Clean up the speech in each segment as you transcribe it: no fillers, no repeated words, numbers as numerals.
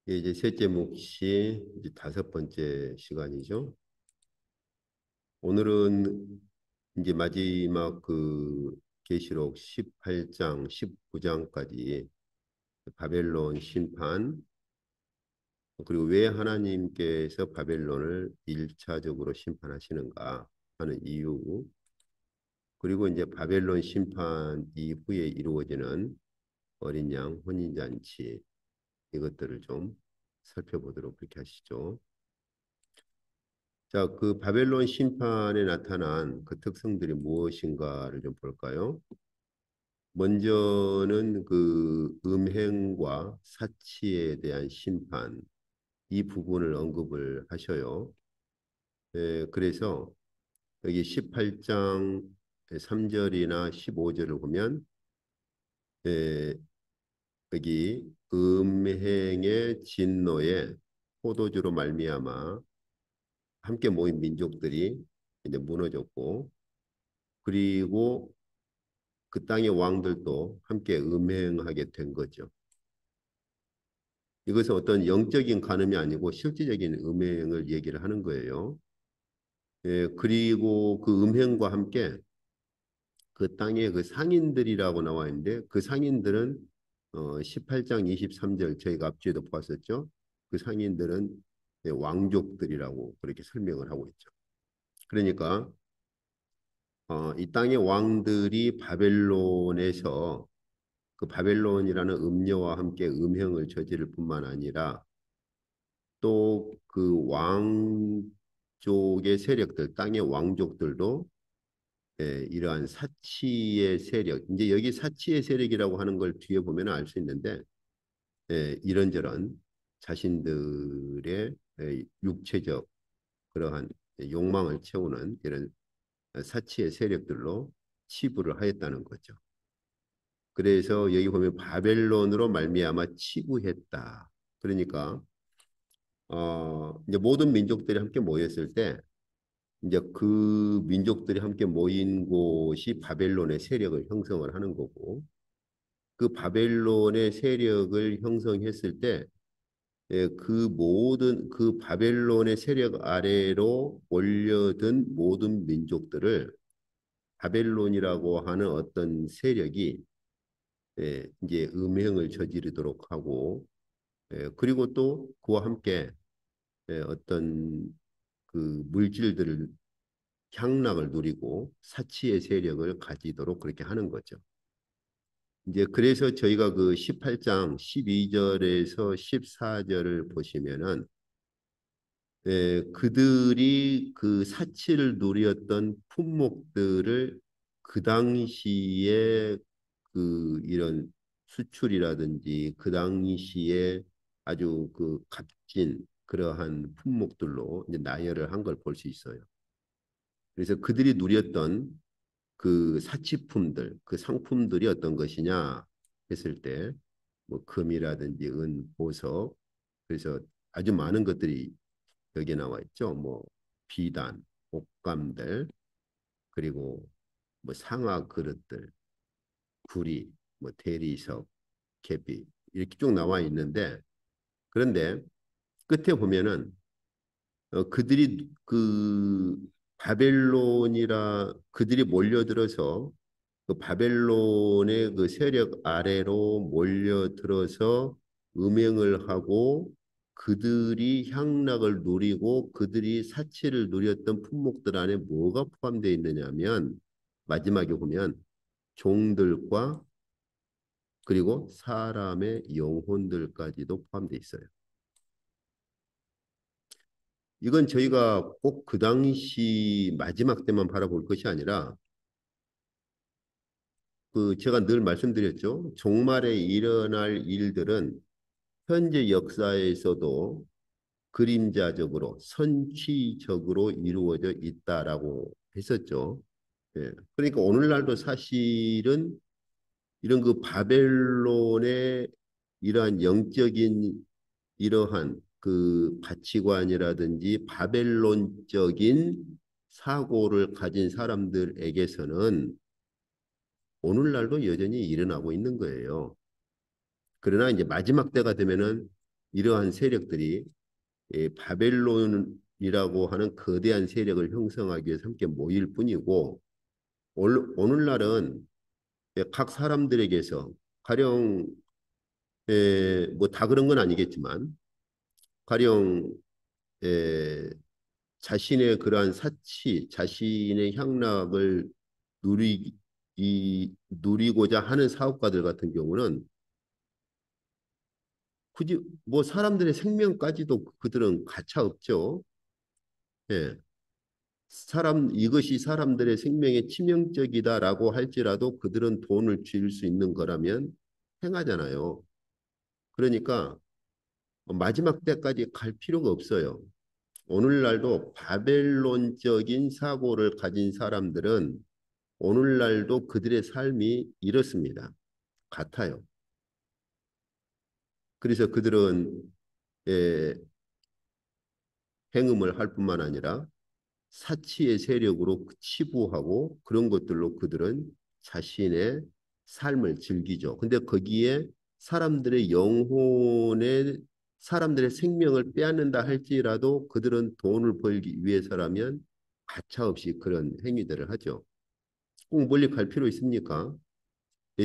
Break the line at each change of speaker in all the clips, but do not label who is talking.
이제 셋째 몫이 이제 다섯 번째 시간이죠. 오늘은 이제 마지막 그 계시록 18장, 19장까지 바벨론 심판, 그리고 왜 하나님께서 바벨론을 일차적으로 심판하시는가 하는 이유, 그리고 이제 바벨론 심판 이후에 이루어지는 어린 양 혼인잔치, 이것들을 좀 살펴보도록 그렇게 하시죠. 자, 그 바벨론 심판에 나타난 그 특성들이 무엇인가를 좀 볼까요? 먼저는 그 음행과 사치에 대한 심판, 이 부분을 언급을 하셔요. 그래서 여기 18장 3절이나 15절을 보면 에, 여기 음행의 진노에 포도주로 말미암아 함께 모인 민족들이 이제 무너졌고, 그리고 그 땅의 왕들도 함께 음행하게 된 거죠. 이것은 어떤 영적인 간음이 아니고 실질적인 음행을 얘기를 하는 거예요. 그리고 그 음행과 함께 그 땅의 그 상인들이라고 나와 있는데, 그 상인들은 18장 23절 저희가 앞주에도 보았었죠. 그 상인들은 왕족들이라고 그렇게 설명을 하고 있죠. 그러니까 이 땅의 왕들이 바벨론에서 그 바벨론이라는 음녀와 함께 음행을 저지를 뿐만 아니라 또 그 왕족의 세력들, 땅의 왕족들도 이러한 사치의 세력, 이제 여기 사치의 세력이라고 하는 걸 뒤에 보면 알 수 있는데, 이런저런 자신들의 육체적 그러한 욕망을 채우는 이런 사치의 세력들로 치부를 하였다는 거죠. 그래서 여기 보면 바벨론으로 말미암아 치부했다. 그러니까 이제 모든 민족들이 함께 모였을 때 이제 그 민족들이 함께 모인 곳이 바벨론의 세력을 형성을 하는 거고, 그 바벨론의 세력을 형성했을 때 그 모든 그 바벨론의 세력 아래로 몰려든 모든 민족들을 바벨론이라고 하는 어떤 세력이 이제 음행을 저지르도록 하고, 그리고 또 그와 함께 어떤 그 물질들을 향락을 누리고 사치의 세력을 가지도록 그렇게 하는 거죠. 이제 그래서 저희가 그 18장 12절에서 14절을 보시면은 그들이 그 사치를 누렸던 품목들을 그 당시에 그 이런 수출이라든지 그 당시에 아주 그 값진 그러한 품목들로 이제 나열을 한 걸 볼 수 있어요. 그래서 그들이 누렸던 그 사치품들, 그 상품들이 어떤 것이냐 했을 때, 뭐 금이라든지 은, 보석, 그래서 아주 많은 것들이 여기에 나와 있죠. 뭐 비단, 옷감들, 그리고 뭐 상아 그릇들, 구리, 뭐 대리석, 계피 이렇게 쭉 나와 있는데, 그런데 끝에 보면은 그들이 그 바벨론이라 그들이 몰려들어서 그 바벨론의 그 세력 아래로 몰려들어서 음행을 하고 그들이 향락을 누리고 그들이 사치를 누렸던 품목들 안에 뭐가 포함되어 있느냐면, 마지막에 보면 종들과 그리고 사람의 영혼들까지도 포함되어 있어요. 이건 저희가 꼭 그 당시 마지막 때만 바라볼 것이 아니라, 그 제가 늘 말씀드렸죠. 종말에 일어날 일들은 현재 역사에서도 그림자적으로 선취적으로 이루어져 있다라고 했었죠. 그러니까 오늘날도 사실은 이런 그 바벨론의 이러한 영적인 이러한 그 가치관이라든지 바벨론적인 사고를 가진 사람들에게서는 오늘날도 여전히 일어나고 있는 거예요. 그러나 이제 마지막 때가 되면은 이러한 세력들이 바벨론이라고 하는 거대한 세력을 형성하기 위해서 함께 모일 뿐이고 오늘날은 각 사람들에게서 가령 뭐 다 그런 건 아니겠지만 가령 에, 자신의 그러한 사치, 자신의 향락을 누리고자 하는 사업가들 같은 경우는 굳이 뭐 사람들의 생명까지도 그들은 가차 없죠. 예. 이것이 사람들의 생명에 치명적이다라고 할지라도 그들은 돈을 쥘 수 있는 거라면 행하잖아요. 그러니까 마지막 때까지 갈 필요가 없어요. 오늘날도 바벨론적인 사고를 가진 사람들은 오늘날도 그들의 삶이 이렇습니다. 같아요. 그래서 그들은 예, 행음을 할 뿐만 아니라 사치의 세력으로 치부하고 그런 것들로 그들은 자신의 삶을 즐기죠. 근데 거기에 사람들의 영혼의 사람들의 생명을 빼앗는다 할지라도 그들은 돈을 벌기 위해서라면 가차없이 그런 행위들을 하죠. 꼭 멀리 갈 필요 있습니까?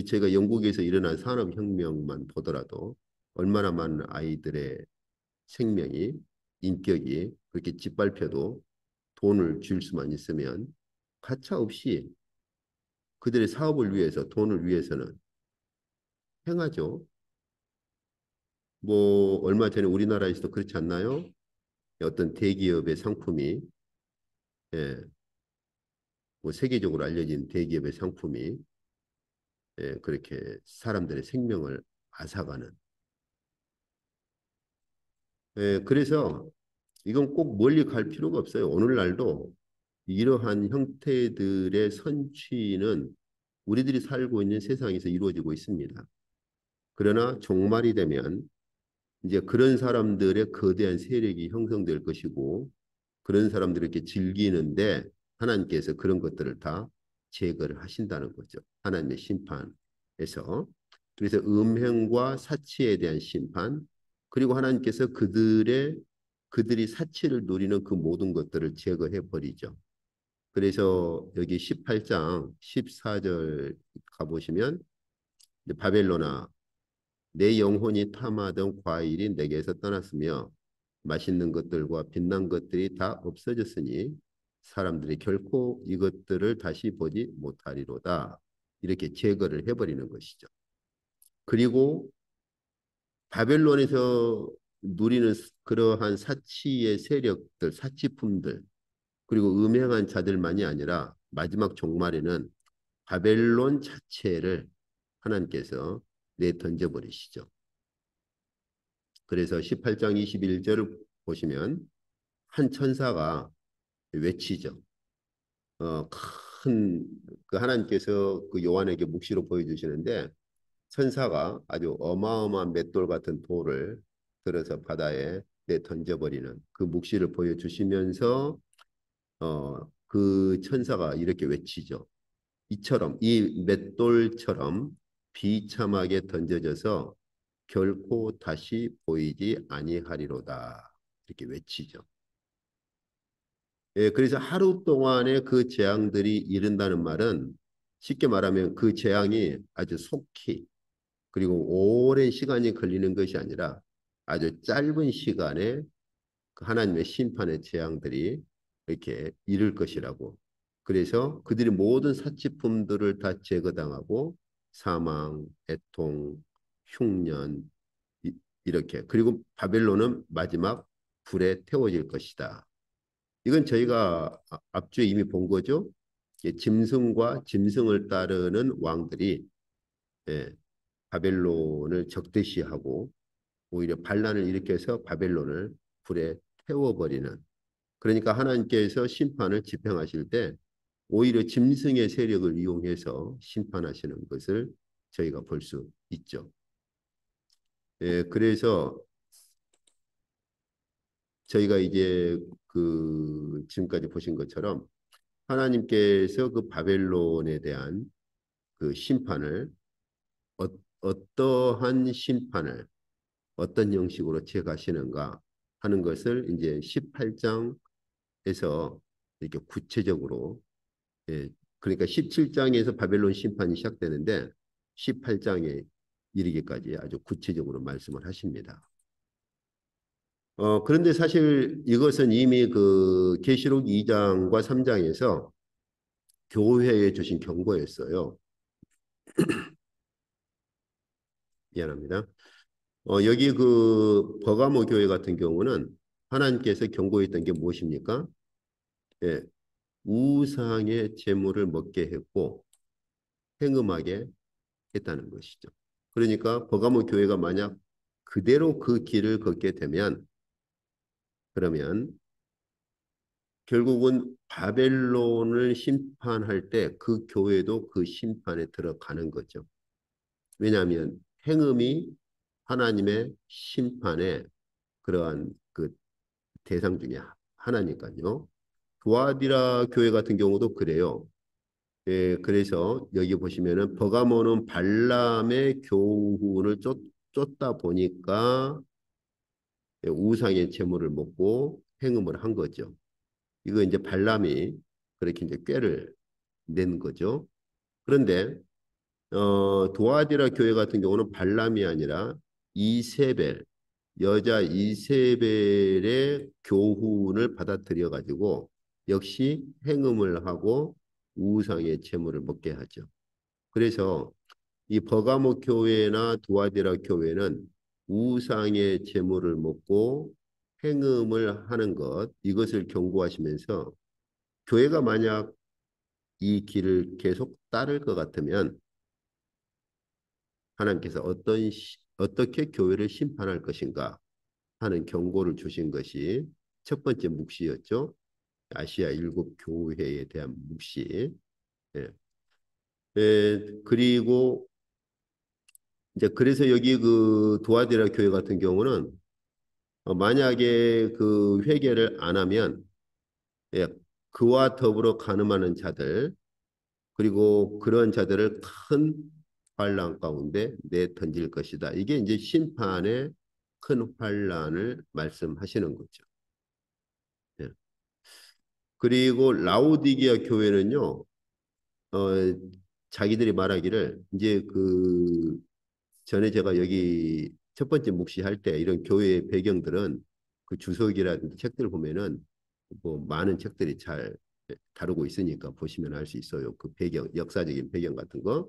제가 영국에서 일어난 산업혁명만 보더라도 얼마나 많은 아이들의 생명이, 인격이 그렇게 짓밟혀도 돈을 줄 수만 있으면 가차없이 그들의 사업을 위해서, 돈을 위해서는 행하죠. 뭐 얼마 전에 우리나라에서도 그렇지 않나요? 어떤 대기업의 상품이 예, 뭐 세계적으로 알려진 대기업의 상품이 그렇게 사람들의 생명을 앗아가는 그래서 이건 꼭 멀리 갈 필요가 없어요. 오늘날도 이러한 형태들의 선취는 우리들이 살고 있는 세상에서 이루어지고 있습니다. 그러나 종말이 되면 이제 그런 사람들의 거대한 세력이 형성될 것이고 그런 사람들을 이렇게 즐기는데 하나님께서 그런 것들을 다 제거를 하신다는 거죠. 하나님의 심판에서. 그래서 음행과 사치에 대한 심판 그리고 하나님께서 그들이 사치를 누리는 그 모든 것들을 제거해 버리죠. 그래서 여기 18장 14절 가보시면 바벨로나 내 영혼이 탐하던 과일이 내게서 떠났으며 맛있는 것들과 빛난 것들이 다 없어졌으니 사람들이 결코 이것들을 다시 보지 못하리로다. 이렇게 제거를 해버리는 것이죠. 그리고 바벨론에서 누리는 그러한 사치의 세력들, 사치품들, 그리고 음행한 자들만이 아니라 마지막 종말에는 바벨론 자체를 하나님께서 내던져버리시죠. 그래서 18장 21절을 보시면 한 천사가 외치죠. 큰 그 하나님께서 그 요한에게 묵시로 보여주시는데 천사가 아주 어마어마한 맷돌 같은 돌을 들어서 바다에 내 던져버리는 그 묵시를 보여주시면서 그 천사가 이렇게 외치죠. 이처럼 이 맷돌처럼 비참하게 던져져서 결코 다시 보이지 아니하리로다. 이렇게 외치죠. 예, 그래서 하루 동안에 그 재앙들이 이른다는 말은 쉽게 말하면 그 재앙이 아주 속히 그리고 오랜 시간이 걸리는 것이 아니라 아주 짧은 시간에 그 하나님의 심판의 재앙들이 이렇게 이를 것이라고. 그래서 그들이 모든 사치품들을 다 제거당하고 사망, 애통, 흉년 이렇게 그리고 바벨론은 마지막 불에 태워질 것이다. 이건 저희가 앞주에 이미 본 거죠. 짐승과 짐승을 따르는 왕들이 예, 바벨론을 적대시하고 오히려 반란을 일으켜서 바벨론을 불에 태워버리는 그러니까 하나님께서 심판을 집행하실 때 오히려 짐승의 세력을 이용해서 심판하시는 것을 저희가 볼 수 있죠. 예, 그래서 저희가 이제 그 지금까지 보신 것처럼 하나님께서 그 바벨론에 대한 그 심판을 어떠한 심판을 어떤 형식으로 취해가시는가 하는 것을 이제 18장에서 이렇게 구체적으로 예, 그러니까 17장에서 바벨론 심판이 시작되는데 18장에 이르기까지 아주 구체적으로 말씀을 하십니다. 그런데 사실 이것은 이미 그 계시록 2장과 3장에서 교회에 주신 경고였어요. 미안합니다. 여기 그 버가모 교회 같은 경우는 하나님께서 경고했던 게 무엇입니까? 예, 우상의 제물을 먹게 했고 행음하게 했다는 것이죠. 그러니까 버가모 교회가 만약 그대로 그 길을 걷게 되면 그러면 결국은 바벨론을 심판할 때 그 교회도 그 심판에 들어가는 거죠. 왜냐하면 행음이 하나님의 심판의 그러한 그 대상 중에 하나니까요. 두아디라 교회 같은 경우도 그래요. 예, 그래서 여기 보시면은 버가모는 발람의 교훈을 쫓다 보니까 우상의 제물을 먹고 행음을 한 거죠. 이거 이제 발람이 그렇게 이제 꾀를 낸 거죠. 그런데 도아디라 교회 같은 경우는 발람이 아니라 이세벨, 여자 이세벨의 교훈을 받아들여 가지고 역시 행음을 하고 우상의 제물을 먹게 하죠. 그래서 이 버가모 교회나 도아디라 교회는 우상의 제물을 먹고 행음을 하는 것 이것을 경고하시면서 교회가 만약 이 길을 계속 따를 것 같으면 하나님께서 어떻게 교회를 심판할 것인가 하는 경고를 주신 것이 첫 번째 묵시였죠. 아시아 일곱 교회에 대한 묵시. 예. 그리고 이제 그래서 여기 그 도아디라 교회 같은 경우는 만약에 그 회개를 안 하면 예, 그와 더불어 간음하는 자들 그리고 그런 자들을 큰 환란 가운데 내 던질 것이다. 이게 이제 심판의 큰 환란을 말씀하시는 거죠. 예. 그리고 라오디게아 교회는요, 어, 자기들이 말하기를 이제 그 전에 제가 여기 첫 번째 묵시할 때 이런 교회의 배경들은 그 주석이라든지 책들을 보면은 뭐 많은 책들이 잘 다루고 있으니까 보시면 알 수 있어요. 그 배경, 역사적인 배경 같은 거.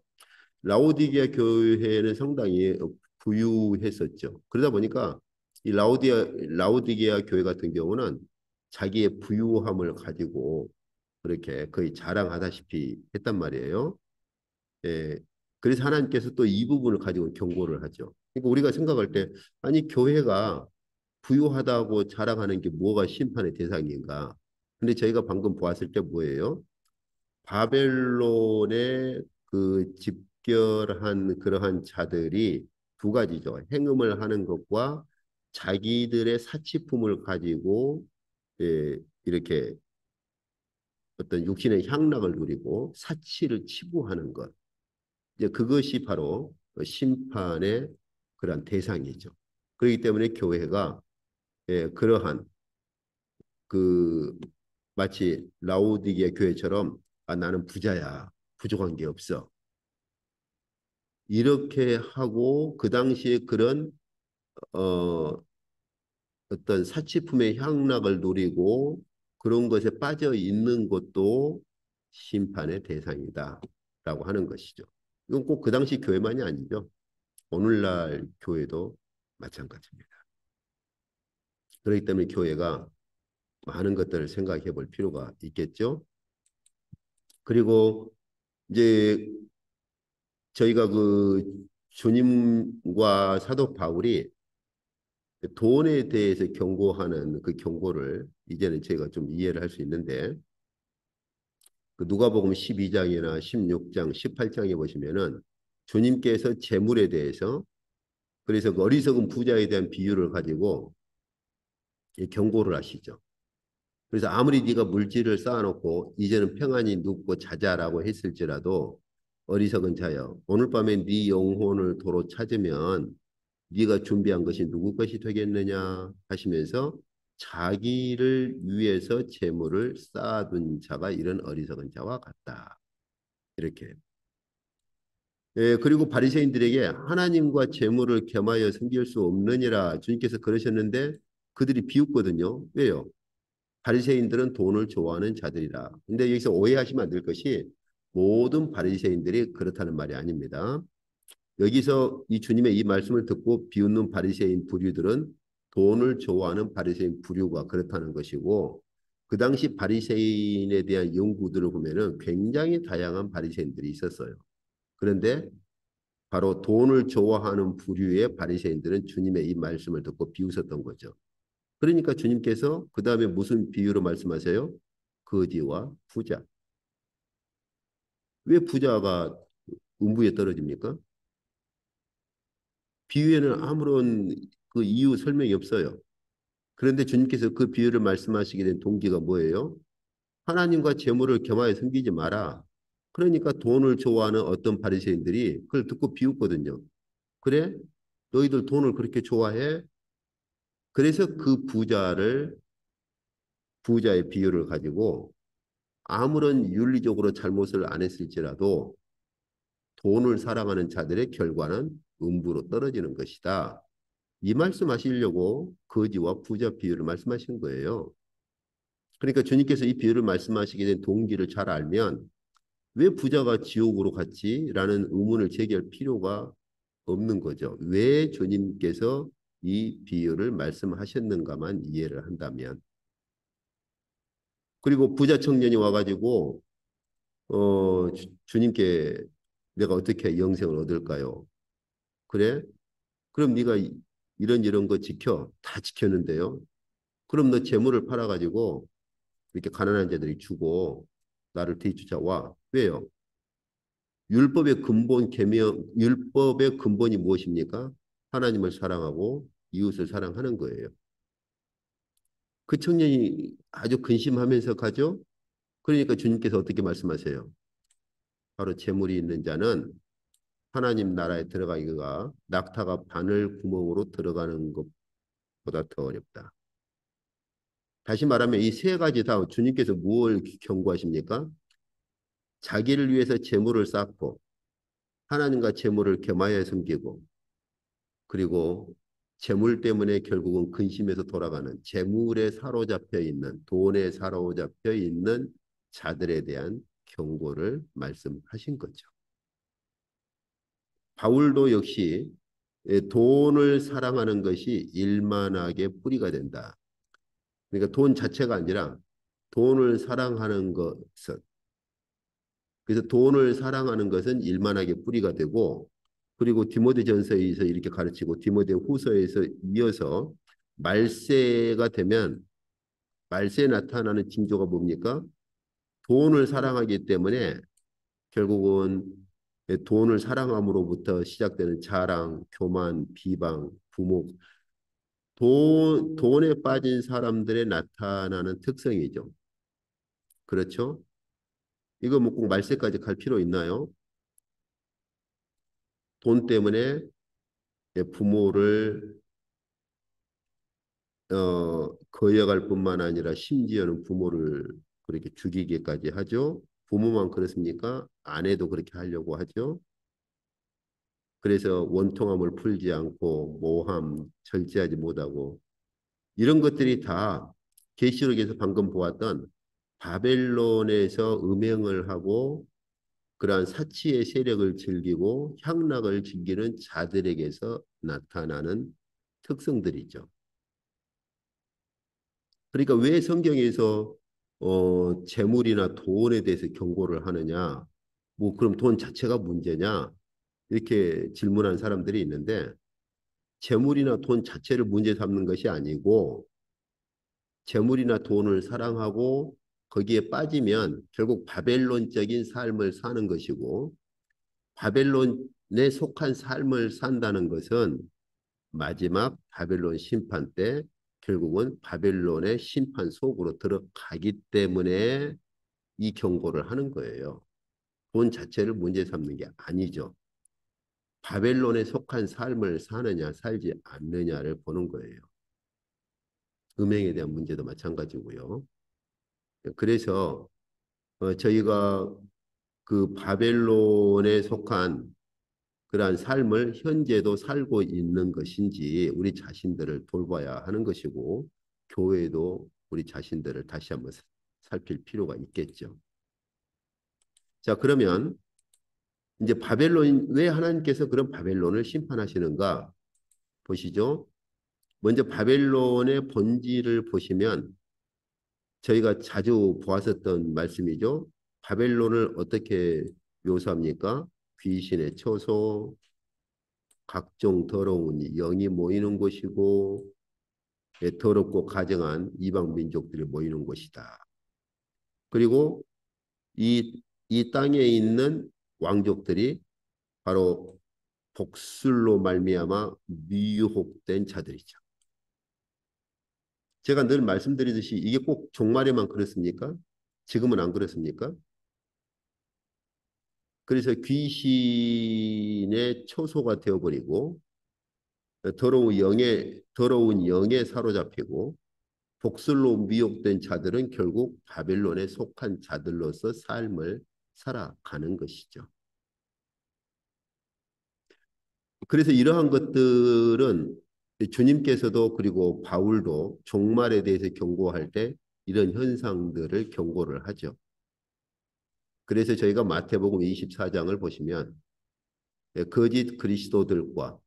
라오디게아 교회는 상당히 부유했었죠. 그러다 보니까 이 라오디게아 교회 같은 경우는 자기의 부유함을 가지고 그렇게 거의 자랑하다시피 했단 말이에요. 예. 그래서 하나님께서 또 이 부분을 가지고 경고를 하죠. 그러니까 우리가 생각할 때 아니 교회가 부유하다고 자랑하는 게 뭐가 심판의 대상인가? 근데 저희가 방금 보았을 때 뭐예요? 바벨론의 그 집결한 그러한 자들이 두 가지죠. 행음을 하는 것과 자기들의 사치품을 가지고 이렇게 어떤 육신의 향락을 누리고 사치를 치부하는 것. 이제 그것이 바로 심판의 그러한 대상이죠. 그렇기 때문에 교회가 그러한 그 마치 라오디게 교회처럼 아, 나는 부자야. 부족한 게 없어. 이렇게 하고 그 당시에 그런 어, 어떤 사치품의 향락을 누리고 그런 것에 빠져 있는 것도 심판의 대상이다라고 하는 것이죠. 이건 꼭 그 당시 교회만이 아니죠. 오늘날 교회도 마찬가지입니다. 그렇기 때문에 교회가 많은 것들을 생각해 볼 필요가 있겠죠. 그리고 이제 저희가 그 주님과 사도 바울이 돈에 대해서 경고하는 그 경고를 이제는 제가 좀 이해를 할 수 있는데 그 누가복음 12장이나 16장, 18장에 보시면은 주님께서 재물에 대해서 그래서 그 어리석은 부자에 대한 비유를 가지고 경고를 하시죠. 그래서 아무리 네가 물질을 쌓아놓고 이제는 평안히 눕고 자자라고 했을지라도 어리석은 자여 오늘 밤에 네 영혼을 도로 찾으면 네가 준비한 것이 누구 것이 되겠느냐 하시면서 자기를 위해서 재물을 쌓아둔 자가 이런 어리석은 자와 같다. 이렇게. 예, 그리고 바리새인들에게 하나님과 재물을 겸하여 섬길 수 없느니라 주님께서 그러셨는데 그들이 비웃거든요. 왜요? 바리새인들은 돈을 좋아하는 자들이라. 근데 여기서 오해하시면 안 될 것이 모든 바리새인들이 그렇다는 말이 아닙니다. 여기서 이 주님의 이 말씀을 듣고 비웃는 바리새인 부류들은 돈을 좋아하는 바리새인 부류가 그렇다는 것이고 그 당시 바리새인에 대한 연구들을 보면은 굉장히 다양한 바리새인들이 있었어요. 그런데 바로 돈을 좋아하는 부류의 바리새인들은 주님의 이 말씀을 듣고 비웃었던 거죠. 그러니까 주님께서 그 다음에 무슨 비유로 말씀하세요? 거지와 부자. 왜 부자가 음부에 떨어집니까? 비유에는 아무런 그 이유 설명이 없어요. 그런데 주님께서 그 비유를 말씀하시게 된 동기가 뭐예요? 하나님과 재물을 겸하여 섬기지 마라. 그러니까 돈을 좋아하는 어떤 바리새인들이 그걸 듣고 비웃거든요. 그래? 너희들 돈을 그렇게 좋아해? 그래서 그 부자의 비유를 가지고 아무런 윤리적으로 잘못을 안 했을지라도 돈을 사랑하는 자들의 결과는 음부로 떨어지는 것이다. 이 말씀하시려고 거지와 부자 비유를 말씀하신 거예요. 그러니까 주님께서 이 비유를 말씀하시게 된 동기를 잘 알면 왜 부자가 지옥으로 갔지라는 의문을 제기할 필요가 없는 거죠. 왜 주님께서 이 비유를 말씀하셨는가만 이해를 한다면. 그리고 부자 청년이 와가지고 주님께 내가 어떻게 영생을 얻을까요? 그래? 그럼 네가 이런 거 지켜. 다 지켰는데요. 그럼 너 재물을 팔아가지고 이렇게 가난한 자들이 주고 나를 뒤쫓아와. 왜요? 율법의 근본이 무엇입니까? 하나님을 사랑하고 이웃을 사랑하는 거예요. 그 청년이 아주 근심하면서 가죠. 그러니까 주님께서 어떻게 말씀하세요? 바로 재물이 있는 자는 하나님 나라에 들어가기가 낙타가 바늘 구멍으로 들어가는 것보다 더 어렵다. 다시 말하면 이 세 가지 다 주님께서 무엇을 경고하십니까? 자기를 위해서 재물을 쌓고 하나님과 재물을 겸하여 섬기고 그리고 재물 때문에 결국은 근심에서 돌아가는 재물에 사로잡혀 있는 돈에 사로잡혀 있는 자들에 대한 경고를 말씀하신 거죠. 바울도 역시 돈을 사랑하는 것이 일만하게 뿌리가 된다. 그러니까 돈 자체가 아니라 돈을 사랑하는 것은 그래서 돈을 사랑하는 것은 일만하게 뿌리가 되고 그리고 디모데전서에서 이렇게 가르치고 디모데 후서에서 이어서 말세가 되면 말세에 나타나는 징조가 뭡니까? 돈을 사랑하기 때문에 결국은 돈을 사랑함으로부터 시작되는 자랑, 교만, 비방, 부목, 돈에 빠진 사람들의 나타나는 특성이죠. 그렇죠? 이거 뭐 꼭 말세까지 갈 필요 있나요? 돈 때문에 부모를 거역할 뿐만 아니라 심지어는 부모를 그렇게 죽이기까지 하죠. 부모만 그렇습니까? 아내도 그렇게 하려고 하죠. 그래서 원통함을 풀지 않고 모함, 절제하지 못하고 이런 것들이 다 계시록에서 방금 보았던 바벨론에서 음행을 하고 그러한 사치의 세력을 즐기고 향락을 즐기는 자들에게서 나타나는 특성들이죠. 그러니까 왜 성경에서 재물이나 돈에 대해서 경고를 하느냐? 뭐 그럼 돈 자체가 문제냐? 이렇게 질문한 사람들이 있는데 재물이나 돈 자체를 문제 삼는 것이 아니고 재물이나 돈을 사랑하고 거기에 빠지면 결국 바벨론적인 삶을 사는 것이고 바벨론에 속한 삶을 산다는 것은 마지막 바벨론 심판 때 결국은 바벨론의 심판 속으로 들어가기 때문에 이 경고를 하는 거예요. 돈 자체를 문제 삼는 게 아니죠. 바벨론에 속한 삶을 사느냐 살지 않느냐를 보는 거예요. 음행에 대한 문제도 마찬가지고요. 그래서 저희가 그 바벨론에 속한 그러한 삶을 현재도 살고 있는 것인지 우리 자신들을 돌봐야 하는 것이고 교회도 우리 자신들을 다시 한번 살필 필요가 있겠죠. 자, 그러면 이제 바벨론 왜 하나님께서 그런 바벨론을 심판하시는가 보시죠. 먼저 바벨론의 본질을 보시면 저희가 자주 보았었던 말씀이죠. 바벨론을 어떻게 묘사합니까? 귀신의 처소, 각종 더러운 영이 모이는 곳이고 더럽고 가증한 이방 민족들이 모이는 곳이다. 그리고 이 땅에 있는 왕족들이 바로 복술로 말미암아 미혹된 자들이죠. 제가 늘 말씀드리듯이 이게 꼭 종말에만 그렇습니까? 지금은 안 그렇습니까? 그래서 귀신의 초소가 되어버리고 더러운 영에 사로잡히고 복술로 미혹된 자들은 결국 바벨론에 속한 자들로서 삶을 살아가는 것이죠. 그래서 이러한 것들은 주님께서도 그리고 바울도 종말에 대해서 경고할 때 이런 현상들을 경고를 하죠. 그래서 저희가 마태복음 24장을 보시면 거짓 그리스도들과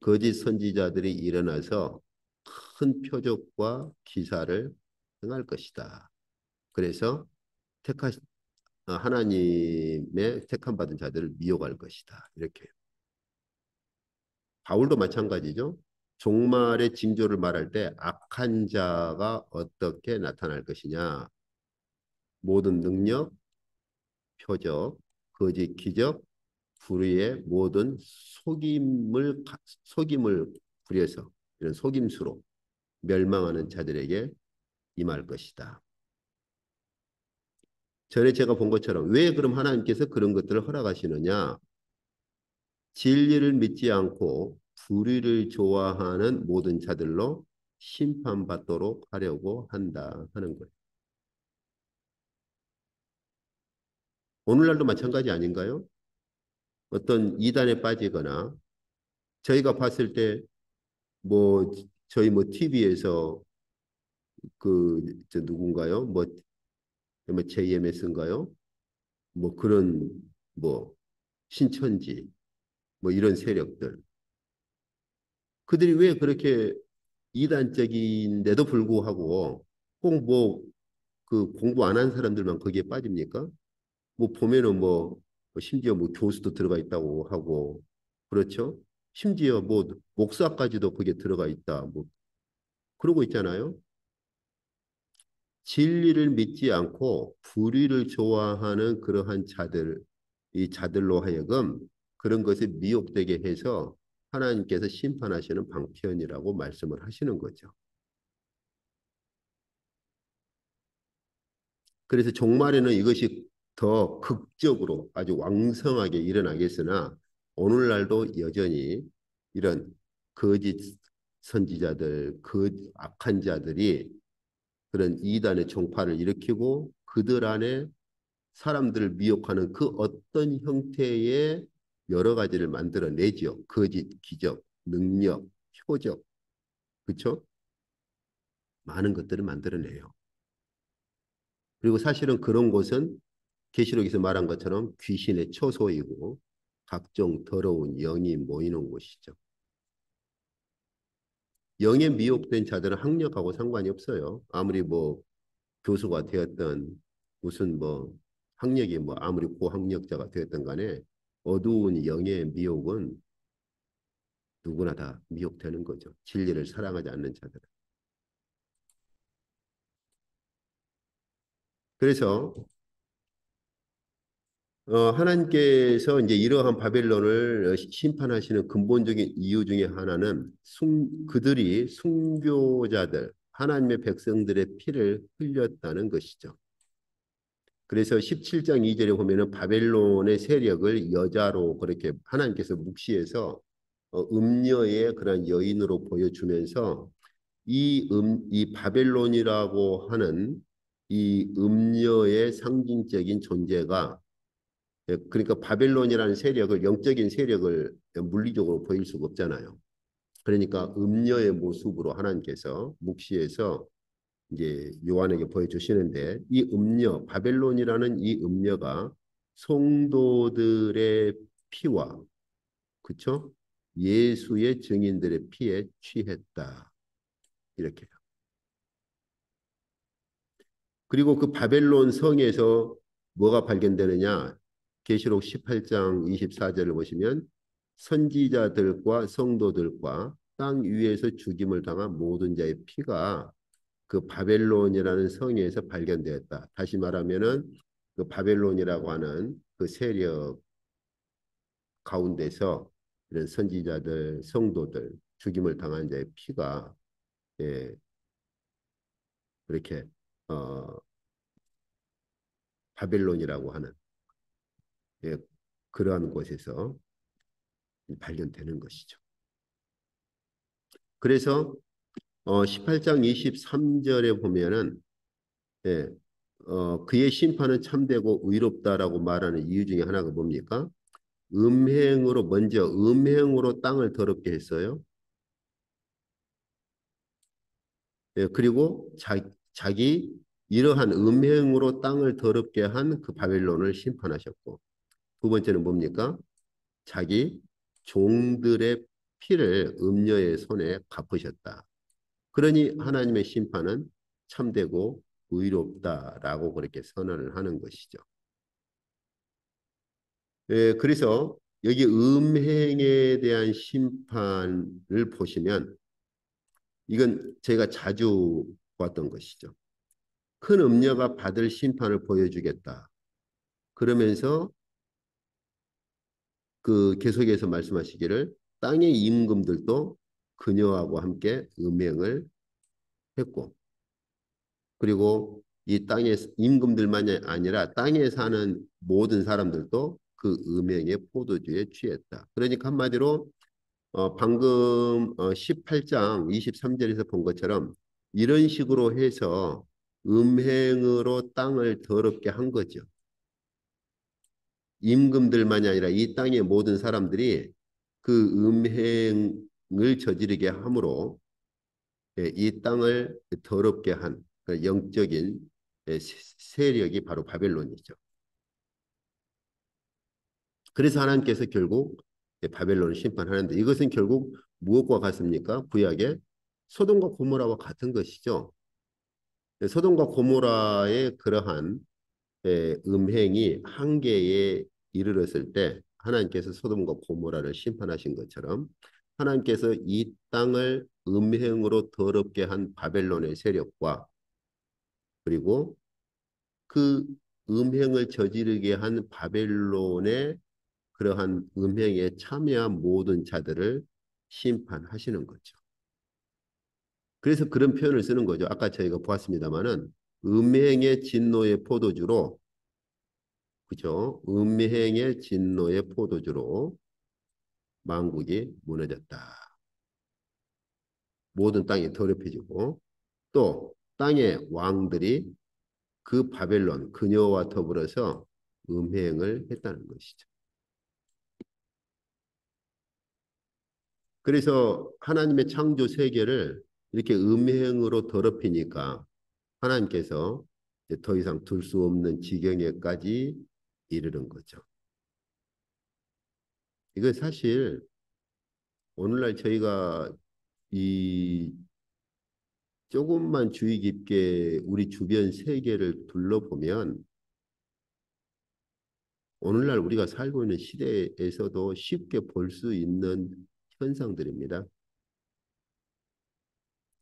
거짓 선지자들이 일어나서 큰 표적과 기사를 행할 것이다. 그래서 택하 하나님의 택함 받은 자들을 미혹할 것이다. 이렇게. 바울도 마찬가지죠. 종말의 징조를 말할 때 악한 자가 어떻게 나타날 것이냐. 모든 능력, 표적, 거짓 기적, 불의의 모든 속임을 부려서 이런 속임수로 멸망하는 자들에게 임할 것이다. 전에 제가 본 것처럼 왜 그럼 하나님께서 그런 것들을 허락하시느냐? 진리를 믿지 않고 불의를 좋아하는 모든 자들로 심판받도록 하려고 한다 하는 거예요. 오늘날도 마찬가지 아닌가요? 어떤 이단에 빠지거나 저희가 봤을 때 뭐 저희 뭐 TV에서 저 누군가요? 뭐 JMS인가요? 뭐 그런 뭐 신천지 뭐 이런 세력들 그들이 왜 그렇게 이단적인데도 불구하고 꼭 뭐 그 공부 안 한 사람들만 거기에 빠집니까? 뭐 보면은 뭐 심지어 뭐 교수도 들어가 있다고 하고 그렇죠? 심지어 뭐 목사까지도 거기에 들어가 있다. 뭐 그러고 있잖아요. 진리를 믿지 않고 불의를 좋아하는 그러한 자들, 이 자들로 하여금 그런 것에 미혹되게 해서 하나님께서 심판하시는 방편이라고 말씀을 하시는 거죠. 그래서 종말에는 이것이 더 극적으로 아주 왕성하게 일어나겠으나 오늘날도 여전히 이런 거짓 선지자들, 그 악한 자들이 그런 이단의 종파를 일으키고 그들 안에 사람들을 미혹하는 그 어떤 형태의 여러 가지를 만들어내죠. 거짓, 기적, 능력, 효적, 그렇죠? 많은 것들을 만들어내요. 그리고 사실은 그런 곳은 계시록에서 말한 것처럼 귀신의 처소이고 각종 더러운 영이 모이는 곳이죠. 영에 미혹된 자들은 학력하고 상관이 없어요. 아무리 뭐 교수가 되었던 무슨 뭐 학력이 뭐 아무리 고학력자가 되었던 간에 어두운 영의 미혹은 누구나 다 미혹되는 거죠. 진리를 사랑하지 않는 자들은. 그래서 하나님께서 이제 이러한 바벨론을 심판하시는 근본적인 이유 중에 하나는 그들이 순교자들, 하나님의 백성들의 피를 흘렸다는 것이죠. 그래서 17장 2절에 보면은 바벨론의 세력을 여자로 그렇게 하나님께서 묵시해서 음녀의 그런 여인으로 보여주면서 이 바벨론이라고 하는 이 음녀의 상징적인 존재가 그러니까 바벨론이라는 세력을 영적인 세력을 물리적으로 보일 수가 없잖아요. 그러니까 음녀의 모습으로 하나님께서 묵시해서 이제 요한에게 보여주시는데 이 음녀 바벨론이라는 이 음녀가 성도들의 피와 그쵸? 예수의 증인들의 피에 취했다. 이렇게. 그리고 그 바벨론 성에서 뭐가 발견되느냐? 계시록 18장 24절을 보시면 선지자들과 성도들과 땅 위에서 죽임을 당한 모든 자의 피가 그 바벨론이라는 성에서 발견되었다. 다시 말하면은 그 바벨론이라고 하는 그 세력 가운데서 이런 선지자들, 성도들, 죽임을 당한 자의 피가 예, 그렇게 바벨론이라고 하는 예, 그러한 곳에서 발견되는 것이죠. 그래서 18장 23절에 보면은 예, 그의 심판은 참되고 의롭다라고 말하는 이유 중에 하나가 뭡니까? 먼저 음행으로 땅을 더럽게 했어요. 예, 그리고 자기 이러한 음행으로 땅을 더럽게 한 그 바벨론을 심판하셨고 두 번째는 뭡니까? 자기 종들의 피를 음녀의 손에 갚으셨다. 그러니 하나님의 심판은 참되고 의롭다라고 그렇게 선언을 하는 것이죠. 예, 그래서 여기 음행에 대한 심판을 보시면 이건 제가 자주 봤던 것이죠. 큰 음녀가 받을 심판을 보여주겠다. 그러면서 그 계속해서 말씀하시기를 땅의 임금들도 그녀하고 함께 음행을 했고 그리고 이 땅의 임금들만이 아니라 땅에 사는 모든 사람들도 그 음행의 포도주에 취했다. 그러니까 한마디로 방금 18장 23절에서 본 것처럼 이런 식으로 해서 음행으로 땅을 더럽게 한 거죠. 임금들만이 아니라 이 땅의 모든 사람들이 그 음행을 저지르게 함으로 이 땅을 더럽게 한 그 영적인 세력이 바로 바벨론이죠. 그래서 하나님께서 결국 바벨론을 심판하는데 이것은 결국 무엇과 같습니까? 구약의 소돔과 고모라와 같은 것이죠. 소돔과 고모라의 그러한 음행이 한계에 이르렀을 때 하나님께서 소돔과 고모라를 심판하신 것처럼 하나님께서 이 땅을 음행으로 더럽게 한 바벨론의 세력과 그리고 그 음행을 저지르게 한 바벨론의 그러한 음행에 참여한 모든 자들을 심판하시는 거죠. 그래서 그런 표현을 쓰는 거죠. 아까 저희가 보았습니다마는 음행의 진노의 포도주로 그죠? 음행의 진노의 포도주로 만국이 무너졌다. 모든 땅이 더럽혀지고 또 땅의 왕들이 그 바벨론 그녀와 더불어서 음행을 했다는 것이죠. 그래서 하나님의 창조 세계를 이렇게 음행으로 더럽히니까 하나님께서 이제 더 이상 둘 수 없는 지경에까지 이르는 거죠. 이거 사실 오늘날 저희가 이 조금만 주의 깊게 우리 주변 세계를 둘러보면 오늘날 우리가 살고 있는 시대에서도 쉽게 볼 수 있는 현상들입니다.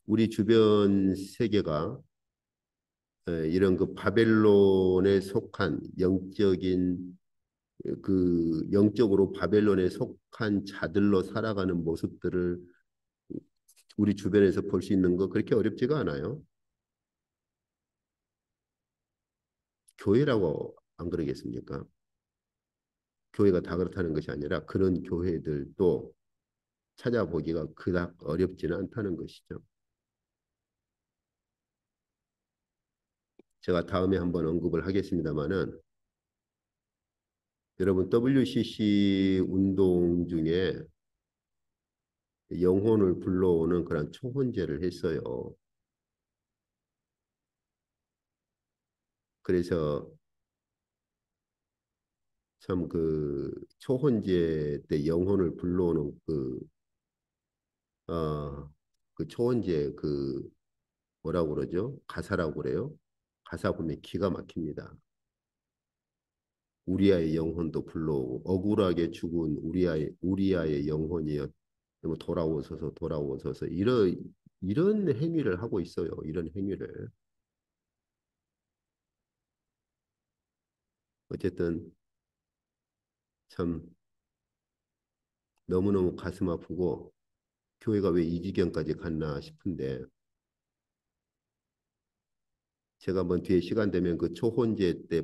우리 주변 세계가 이런 그 바벨론에 속한 영적인 그 영적으로 바벨론에 속한 자들로 살아가는 모습들을 우리 주변에서 볼 수 있는 거 그렇게 어렵지가 않아요. 교회라고 안 그러겠습니까? 교회가 다 그렇다는 것이 아니라 그런 교회들도 찾아보기가 그닥 어렵지는 않다는 것이죠. 제가 다음에 한번 언급을 하겠습니다마는 여러분 WCC 운동 중에 영혼을 불러오는 그런 초혼제를 했어요. 그래서 참 그 초혼제 때 영혼을 불러오는 그 초혼제 뭐라고 그러죠? 가사라고 그래요. 가사 보면 기가 막힙니다. 우리아의 영혼도 불러오고 억울하게 죽은 우리아의 영혼이여 뭐 돌아오소서 돌아오소서 이런 행위를 하고 있어요. 이런 행위를 어쨌든 참 너무너무 가슴 아프고 교회가 왜 이 지경까지 갔나 싶은데 제가 한번 뒤에 시간 되면 그 초혼제 때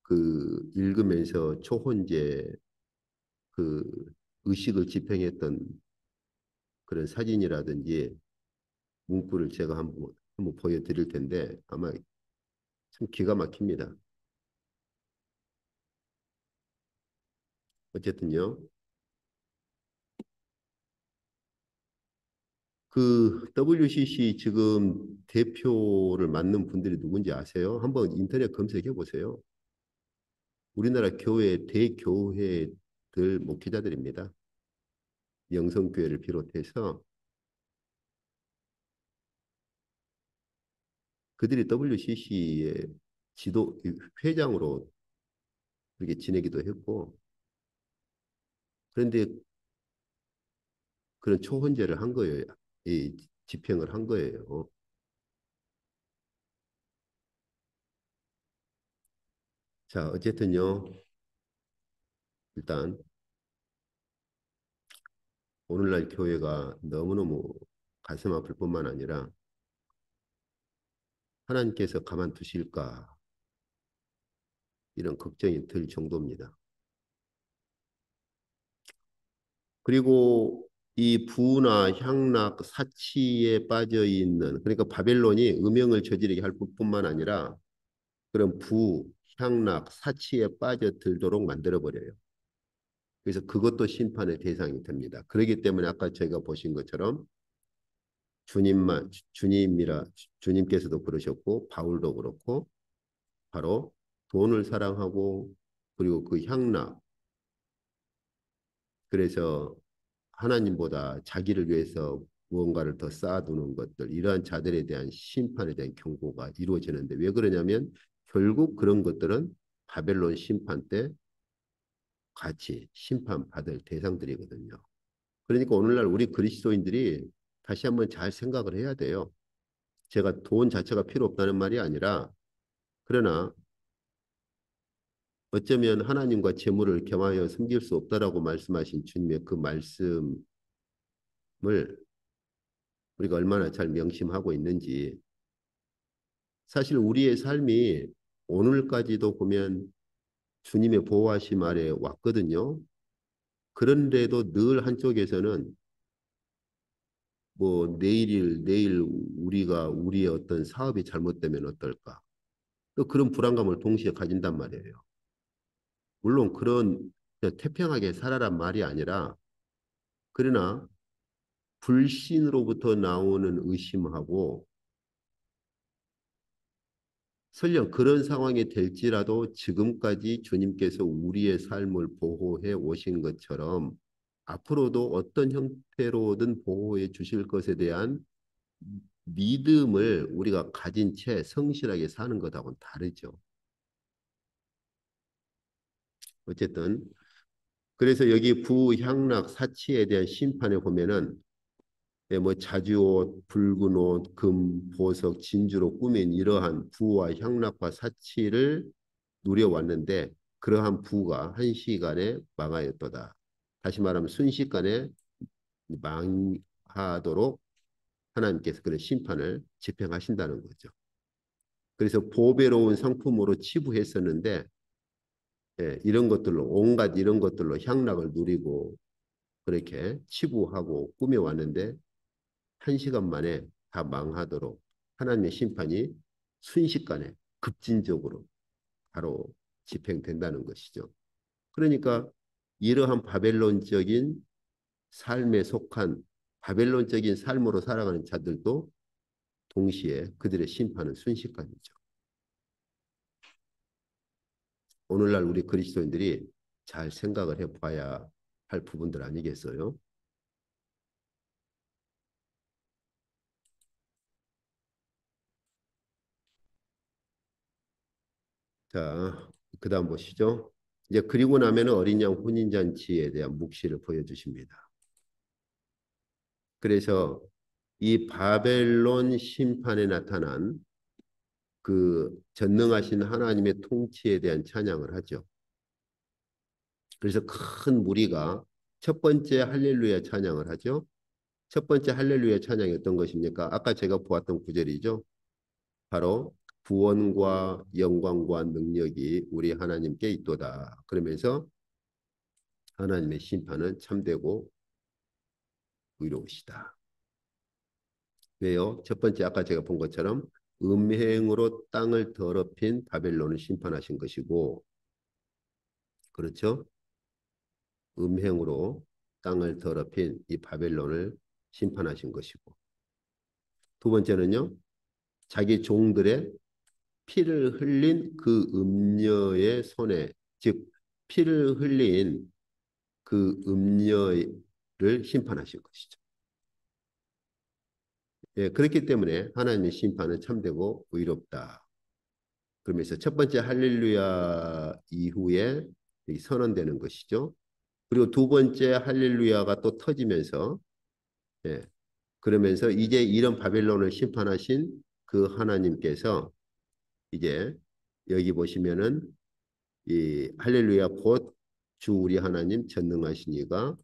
그 읽으면서 초혼제 그 의식을 집행했던 그런 사진이라든지 문구를 제가 한번 보여드릴 텐데 아마 참 기가 막힙니다. 어쨌든요. 그 WCC 지금 대표를 맡는 분들이 누군지 아세요? 한번 인터넷 검색해 보세요. 우리나라 교회 대교회들 목회자들입니다. 영성교회를 비롯해서 그들이 WCC의 지도 회장으로 그렇게 지내기도 했고 그런데 그런 초혼제를 한 거예요. 이 집행을 한 거예요. 자, 어쨌든요. 일단 오늘날 교회가 너무너무 가슴 아플 뿐만 아니라 하나님께서 가만두실까 이런 걱정이 들 정도입니다. 그리고 이 부나 향락 사치에 빠져 있는 그러니까 바벨론이 음행을 저지르게 할 뿐만 아니라 그런 부, 향락, 사치에 빠져들도록 만들어 버려요. 그래서 그것도 심판의 대상이 됩니다. 그렇기 때문에 아까 저희가 보신 것처럼 주님께서도 그러셨고 바울도 그렇고 바로 돈을 사랑하고 그리고 그 향락 그래서 하나님보다 자기를 위해서 무언가를 더 쌓아두는 것들 이러한 자들에 대한 심판에 대한 경고가 이루어지는데 왜 그러냐면 결국 그런 것들은 바벨론 심판 때 같이 심판받을 대상들이거든요. 그러니까 오늘날 우리 그리스도인들이 다시 한번 잘 생각을 해야 돼요. 제가 돈 자체가 필요 없다는 말이 아니라 그러나 어쩌면 하나님과 재물을 겸하여 섬길 수 없다라고 말씀하신 주님의 그 말씀을 우리가 얼마나 잘 명심하고 있는지 사실 우리의 삶이 오늘까지도 보면 주님의 보호하심 아래 왔거든요. 그런데도 늘 한쪽에서는 뭐 내일 우리가 우리의 어떤 사업이 잘못되면 어떨까? 또 그런 불안감을 동시에 가진단 말이에요. 물론 그런 태평하게 살아란 말이 아니라 그러나 불신으로부터 나오는 의심하고 설령 그런 상황이 될지라도 지금까지 주님께서 우리의 삶을 보호해 오신 것처럼 앞으로도 어떤 형태로든 보호해 주실 것에 대한 믿음을 우리가 가진 채 성실하게 사는 것하고는 다르죠. 어쨌든 그래서 여기 부향락 사치에 대한 심판에 보면은 뭐 자주옷, 붉은 옷, 금, 보석, 진주로 꾸민 이러한 부와 향락과 사치를 누려왔는데 그러한 부가 한 시간에 망하였도다. 다시 말하면 순식간에 망하도록 하나님께서 그런 심판을 집행하신다는 거죠. 그래서 보배로운 상품으로 치부했었는데 예, 이런 것들로 온갖 이런 것들로 향락을 누리고 그렇게 치부하고 꾸며왔는데 한 시간 만에 다 망하도록 하나님의 심판이 순식간에 급진적으로 바로 집행된다는 것이죠. 그러니까 이러한 바벨론적인 삶에 속한 바벨론적인 삶으로 살아가는 자들도 동시에 그들의 심판은 순식간이죠. 오늘날 우리 그리스도인들이 잘 생각을 해봐야 할 부분들 아니겠어요? 자, 그 다음 보시죠. 이제 그리고 나면은 어린 양 혼인잔치에 대한 묵시를 보여주십니다. 그래서 이 바벨론 심판에 나타난 그 전능하신 하나님의 통치에 대한 찬양을 하죠. 그래서 큰 무리가 첫 번째 할렐루야 찬양을 하죠. 첫 번째 할렐루야 찬양이 어떤 것입니까? 아까 제가 보았던 구절이죠. 바로 구원과 영광과 능력이 우리 하나님께 있도다. 그러면서 하나님의 심판은 참되고 의로우시다. 왜요? 첫 번째 아까 제가 본 것처럼 음행으로 땅을 더럽힌 바벨론을 심판하신 것이고 그렇죠? 음행으로 땅을 더럽힌 이 바벨론을 심판하신 것이고 두 번째는요. 자기 종들의 피를 흘린 그 음녀의 손에 즉 피를 흘린 그 음녀를 심판하신 것이죠. 예, 그렇기 때문에 하나님의 심판은 참되고 의롭다. 그러면서 첫 번째 할렐루야 이후에 선언되는 것이죠. 그리고 두 번째 할렐루야가 또 터지면서 예, 그러면서 이제 이런 바벨론을 심판하신 그 하나님께서 이제 여기 보시면은 이 할렐루야 곧 주 우리 하나님 전능하신 이가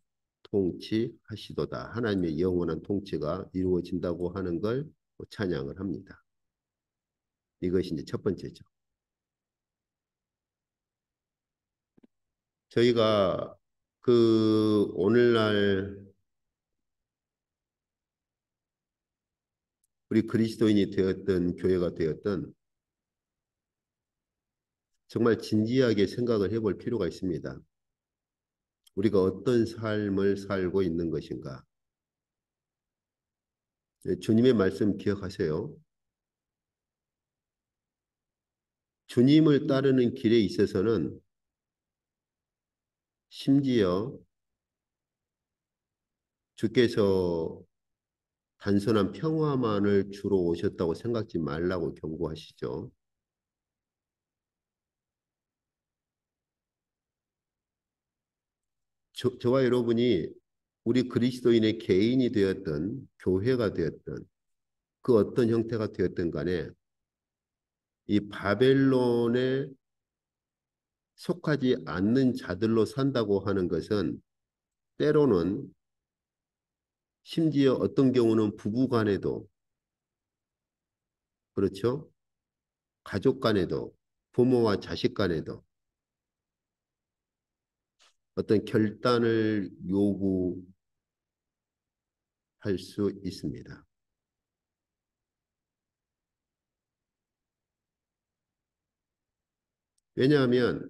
통치하시도다. 하나님의 영원한 통치가 이루어진다고 하는 걸 찬양을 합니다. 이것이 이제 첫 번째죠. 저희가 그 오늘날 우리 그리스도인이 되었던 교회가 되었던 정말 진지하게 생각을 해볼 필요가 있습니다. 우리가 어떤 삶을 살고 있는 것인가? 예, 주님의 말씀 기억하세요. 주님을 따르는 길에 있어서는 심지어 주께서 단순한 평화만을 주로 오셨다고 생각지 말라고 경고하시죠. 저와 여러분이 우리 그리스도인의 개인이 되었던 교회가 되었던 그 어떤 형태가 되었든 간에 이 바벨론에 속하지 않는 자들로 산다고 하는 것은 때로는 심지어 어떤 경우는 부부 간에도 그렇죠? 가족 간에도 부모와 자식 간에도 어떤 결단을 요구할 수 있습니다. 왜냐하면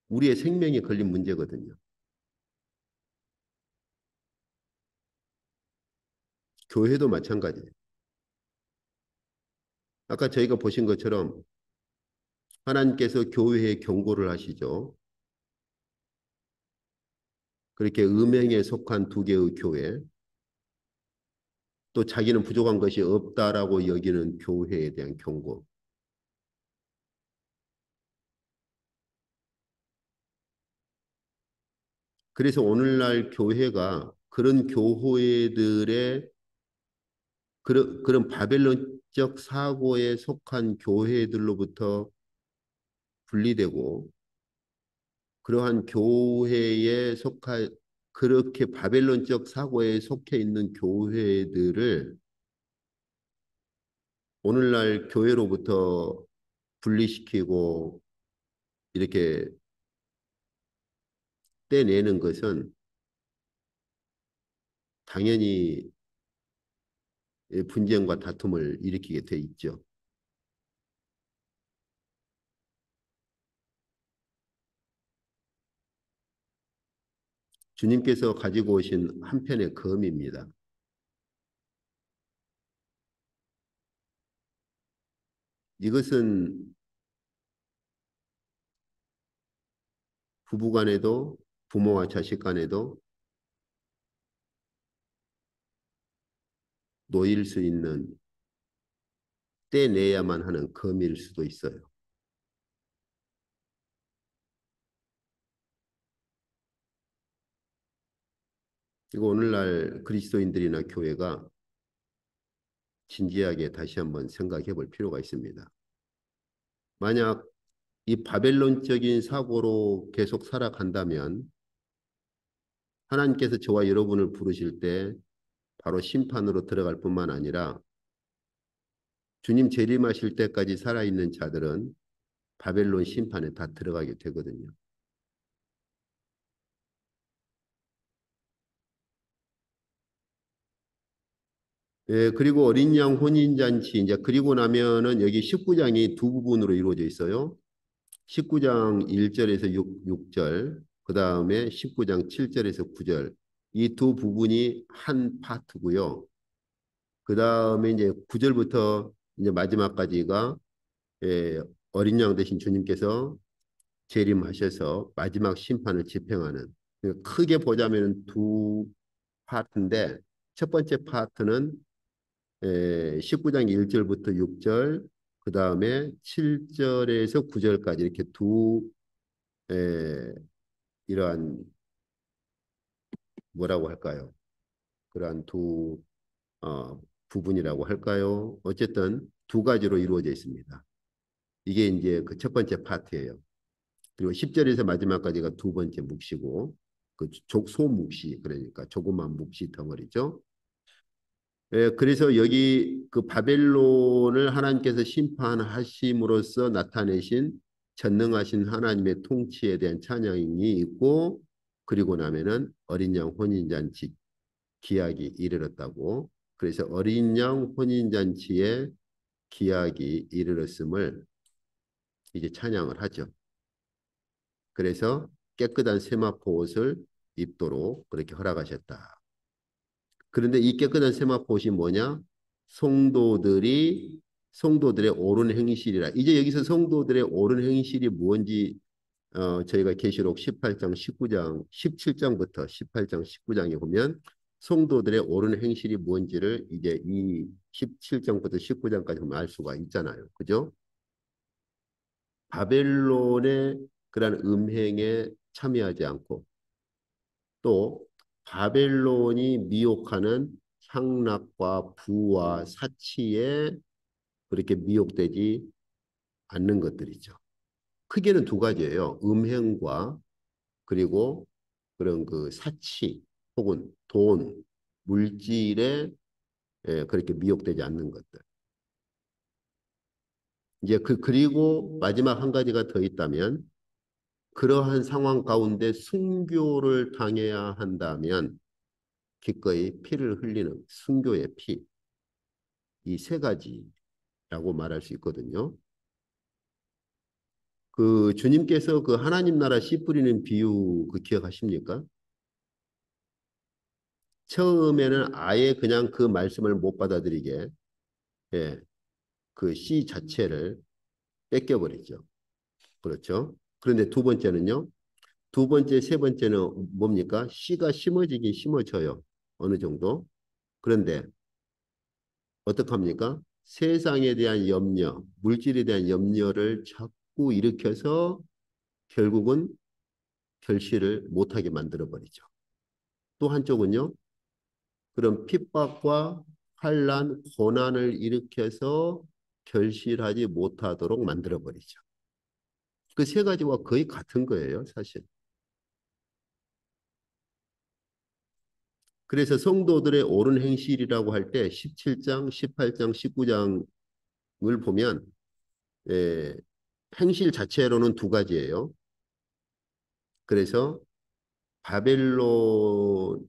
우리의 생명이 걸린 문제거든요. 교회도 마찬가지예요. 아까 저희가 보신 것처럼 하나님께서 교회에 경고를 하시죠. 그렇게 음행에 속한 두 개의 교회, 또 자기는 부족한 것이 없다라고 여기는 교회에 대한 경고. 그래서 오늘날 교회가 그런 교회들의 그런 바벨론적 사고에 속한 교회들로부터 분리되고 그러한 교회에 속한 그렇게 바벨론적 사고에 속해 있는 교회들을 오늘날 교회로부터 분리시키고 이렇게 떼내는 것은 당연히 분쟁과 다툼을 일으키게 돼 있죠. 주님께서 가지고 오신 한 편의 검입니다. 이것은 부부 간에도 부모와 자식 간에도 놓일 수 있는 떼내야만 하는 검일 수도 있어요. 이거 오늘날 그리스도인들이나 교회가 진지하게 다시 한번 생각해 볼 필요가 있습니다. 만약 이 바벨론적인 사고로 계속 살아간다면 하나님께서 저와 여러분을 부르실 때 바로 심판으로 들어갈 뿐만 아니라 주님 재림하실 때까지 살아있는 자들은 바벨론 심판에 다 들어가게 되거든요. 예, 그리고 어린 양 혼인잔치 이제 그리고 나면은 여기 19장이 두 부분으로 이루어져 있어요. 19장 1절에서 6절, 그 다음에 19장 7절에서 9절. 이 두 부분이 한 파트고요. 그 다음에 이제 9절부터 이제 마지막까지가 예, 어린 양 대신 주님께서 재림하셔서 마지막 심판을 집행하는 크게 보자면 두 파트인데 첫 번째 파트는 19장 1절부터 6절, 그 다음에 7절에서 9절까지 이렇게 두 에, 이러한 뭐라고 할까요? 그러한 두 부분이라고 할까요? 어쨌든 두 가지로 이루어져 있습니다. 이게 이제 그 첫 번째 파트예요. 그리고 10절에서 마지막까지가 두 번째 묵시고 그 소묵시 그러니까 조그만 묵시 덩어리죠. 예, 그래서 여기 그 바벨론을 하나님께서 심판하심으로써 나타내신 전능하신 하나님의 통치에 대한 찬양이 있고 그리고 나면은 어린 양 혼인잔치 기약이 이르렀다고 그래서 어린 양 혼인잔치의 기약이 이르렀음을 이제 찬양을 하죠. 그래서 깨끗한 세마포 옷을 입도록 그렇게 허락하셨다. 그런데 이 깨끗한 세마포 옷이 뭐냐? 성도들의 옳은 행실이라. 이제 여기서 성도들의 옳은 행실이 뭔지 저희가 계시록 18장, 19장, 17장부터 18장, 19장에 보면 성도들의 옳은 행실이 뭔지를 이제 이 17장부터 19장까지 보면 알 수가 있잖아요. 그죠? 바벨론의 그러한 음행에 참여하지 않고 또 바벨론이 미혹하는 향락과 부와 사치에 그렇게 미혹되지 않는 것들이죠. 크게는 두 가지예요. 음행과 그리고 그런 그 사치 혹은 돈, 물질에 그렇게 미혹되지 않는 것들. 이제 그리고 마지막 한 가지가 더 있다면 그러한 상황 가운데 순교를 당해야 한다면 기꺼이 피를 흘리는 순교의 피. 이 세 가지라고 말할 수 있거든요. 그 주님께서 그 하나님 나라 씨 뿌리는 비유 그 기억하십니까? 처음에는 아예 그냥 그 말씀을 못 받아들이게 예, 그 씨 자체를 뺏겨버리죠. 그렇죠? 그런데 두 번째는요. 두 번째, 세 번째는 뭡니까? 씨가 심어지긴 심어져요. 어느 정도. 그런데 어떡합니까? 세상에 대한 염려, 물질에 대한 염려를 자꾸 일으켜서 결국은 결실을 못하게 만들어 버리죠. 또 한쪽은요. 그런 핍박과 환란, 고난을 일으켜서 결실하지 못하도록 만들어 버리죠. 그 세 가지와 거의 같은 거예요, 사실. 그래서 성도들의 옳은 행실이라고 할 때 17장, 18장, 19장 보면 예, 행실 자체로는 두 가지예요. 그래서 바벨론의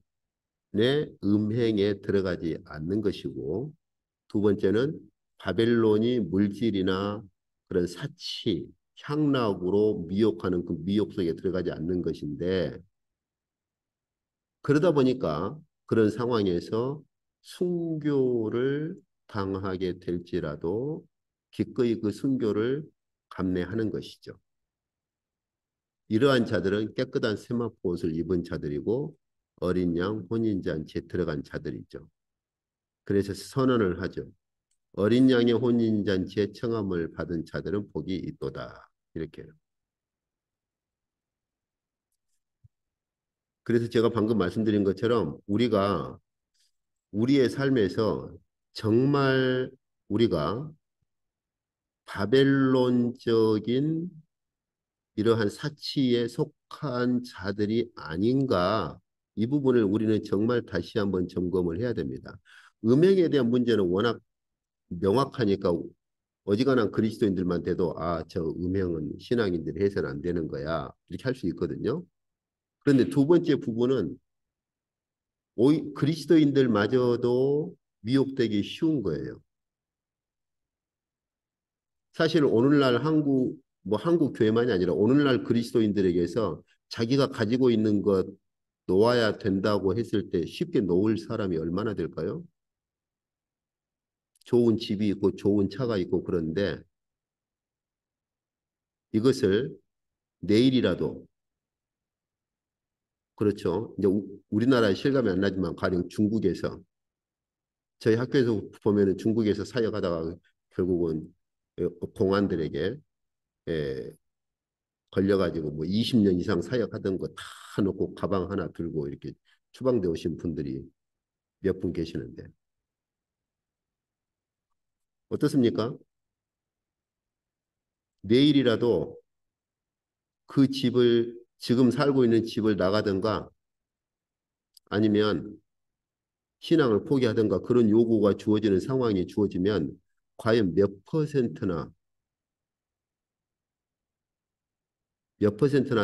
음행에 들어가지 않는 것이고 두 번째는 바벨론이 물질이나 그런 사치, 향락으로 미혹하는 그 미혹 속에 들어가지 않는 것인데 그러다 보니까 그런 상황에서 순교를 당하게 될지라도 기꺼이 그 순교를 감내하는 것이죠. 이러한 자들은 깨끗한 세마포 옷을 입은 자들이고 어린 양 혼인잔치에 들어간 자들이죠. 그래서 선언을 하죠. 어린 양의 혼인잔치에 청함을 받은 자들은 복이 있도다. 이렇게. 그래서 제가 방금 말씀드린 것처럼 우리가 우리의 삶에서 정말 우리가 바벨론적인 이러한 사치에 속한 자들이 아닌가 이 부분을 우리는 정말 다시 한번 점검을 해야 됩니다. 음행에 대한 문제는 워낙 명확하니까 어지간한 그리스도인들만 돼도 아, 저 음행은 신앙인들이 해서는 안 되는 거야 이렇게 할 수 있거든요. 그런데 두 번째 부분은 그리스도인들마저도 미혹되기 쉬운 거예요. 사실 오늘날 한국 교회만이 아니라 오늘날 그리스도인들에게서 자기가 가지고 있는 것 놓아야 된다고 했을 때 쉽게 놓을 사람이 얼마나 될까요? 좋은 집이 있고 좋은 차가 있고 그런데 이것을 내일이라도 그렇죠. 이제 우리나라에 실감이 안 나지만 가령 중국에서 저희 학교에서 보면은 중국에서 사역하다가 결국은 공안들에게 예, 걸려가지고 뭐 20년 이상 사역하던 거 다 놓고 가방 하나 들고 이렇게 추방돼 오신 분들이 몇 분 계시는데 어떻습니까? 내일이라도 그 집을 지금 살고 있는 집을 나가든가 아니면 신앙을 포기하든가 그런 요구가 주어지는 상황이 주어지면 과연 몇 퍼센트나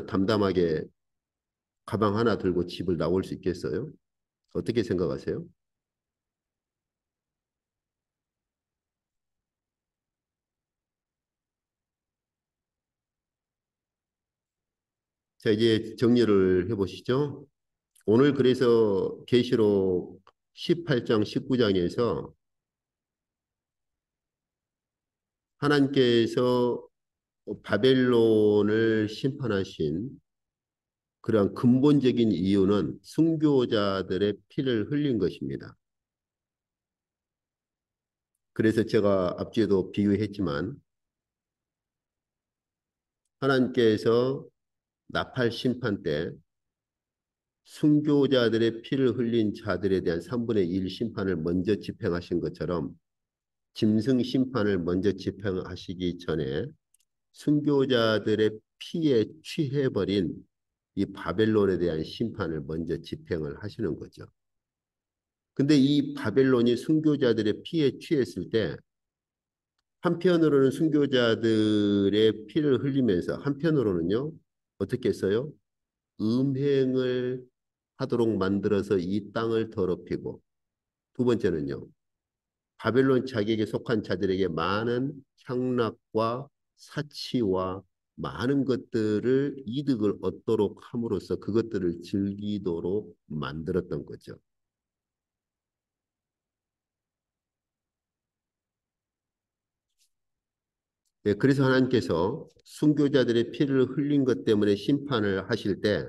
담담하게 가방 하나 들고 집을 나올 수 있겠어요? 어떻게 생각하세요? 자, 이제 정리를 해보시죠. 오늘 그래서 계시록 18장, 19장에서 하나님께서 바벨론을 심판하신 그러한 근본적인 이유는 순교자들의 피를 흘린 것입니다. 그래서 제가 앞뒤에도 비유했지만 하나님께서 나팔 심판 때 순교자들의 피를 흘린 자들에 대한 3분의 1 심판을 먼저 집행하신 것처럼 짐승 심판을 먼저 집행하시기 전에 순교자들의 피에 취해버린 이 바벨론에 대한 심판을 먼저 집행을 하시는 거죠. 근데 이 바벨론이 순교자들의 피에 취했을 때 한편으로는 순교자들의 피를 흘리면서 한편으로는요 어떻게 했어요? 음행을 하도록 만들어서 이 땅을 더럽히고 두 번째는요 바벨론 자기에게 속한 자들에게 많은 향락과 사치와 많은 것들을 이득을 얻도록 함으로써 그것들을 즐기도록 만들었던 거죠. 예, 그래서 하나님께서 순교자들의 피를 흘린 것 때문에 심판을 하실 때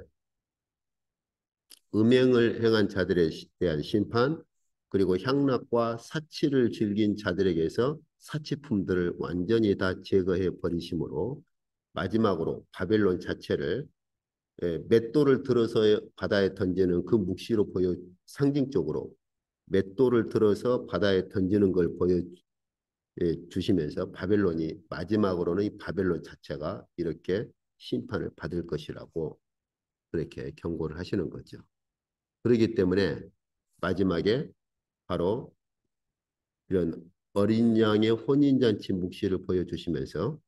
음행을 행한 자들에 대한 심판, 그리고 향락과 사치를 즐긴 자들에게서 사치품들을 완전히 다 제거해 버리심으로 마지막으로 바벨론 자체를 맷돌을 들어서 바다에 던지는 그 묵시로 보여 상징적으로 맷돌을 들어서 바다에 던지는 걸 보여 주시면서 바벨론이 마지막으로는 이 바벨론 자체가 이렇게 심판을 받을 것이라고 그렇게 경고를 하시는 거죠. 그렇기 때문에 마지막에 바로 이런 어린 양의 혼인잔치 묵시를 보여주시면서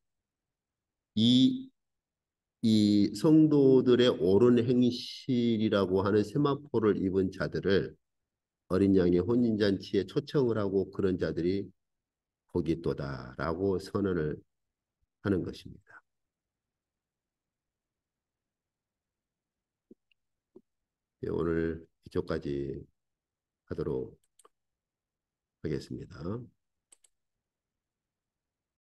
이, 이 성도들의 옳은 행실이라고 하는 세마포를 입은 자들을 어린 양의 혼인잔치에 초청을 하고 그런 자들이 복이 있도다라고 선언을 하는 것입니다. 예, 오늘 이쪽까지 하도록 하겠습니다.